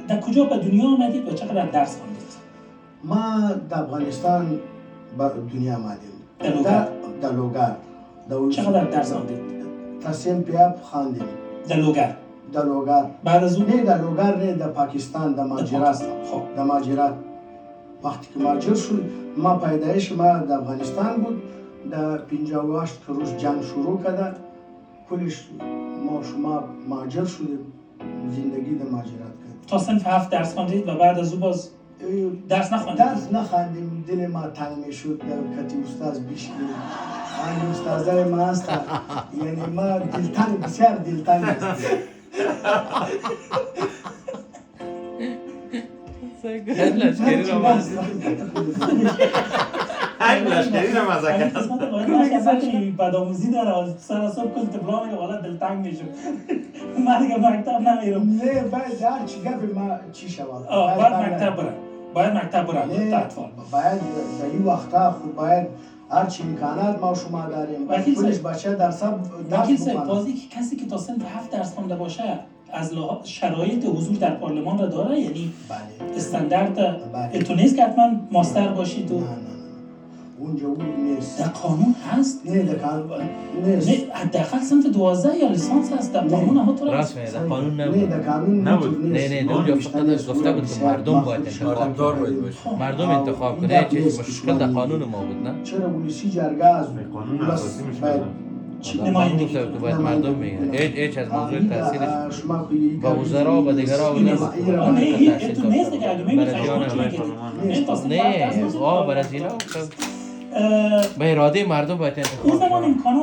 در کجا به دنیا آمدید و چقدر درس خواندید؟ ما در افغانستان به دنیا آمدیم. در لوگر. چقدر درس خواندید؟ تصمیم پیاب خواندیم. در لوگر. بعد از اون نه در لوگر نه، در پاکستان، در مهاجرت. خب در مهاجرت وقتی که مهاجر شد، ما پیدایش ما در افغانستان بود. در 58 که روز جنگ شروع کرده، کلش ما شما مهاجر شدیم، زندگی در مهاجرت کردیم. تا صنف 7 درس خواندید و بعد از اون باز درس نخواندید؟ درس نخواندیم، دل ما تنگ میشد در کتی استاد بیش بود. آن استادای ما هست، یعنی ما دلتنگ، بسیار دلتنگ هستیم. لشکری را مزه لشکری را مزه کرد. قسمت باید بدآموزی داره، سر صبح کل تبلا میگه والا دلتنگ میشم. من دیگه مکتب نمیرم. نه باید هر چی گفت ما چی شود. باید مکتب برن تا اطفال. باید در این وقتا خود باید هرچی امکانات ما شما داریم. باید کلش بچه در سب درس بکنن. بازی که کسی که تا صنف 7 درس خونده باشه از لحاظ شرایط حضور در پارلمان را داره، یعنی بله استاندارد تو نیست که حتما ماستر باشید و نه اونجا اون نیست. در قانون هست؟ نه در قانون نیست. نه حداقل صنف 12 یا لیسانس هست در قانون هم تو راست میگه، در قانون نه نبود. در قانون نبود. نه اونجا فقط گفته بود که مردم باید انتخاب کنه. مردم انتخاب کنه. هیچ چیز مشکل در قانون ما بود نه؟ چرا پلیسی جرگه از قانون اساسی نمایندگی تو باید مردم میگن. هیچ از موضوع تحصیلش شما با وزرا و دیگرها نه تو نیست که اگه میگه نه برای زینا به اراده مردم باید انتخاب اون زمان امکانات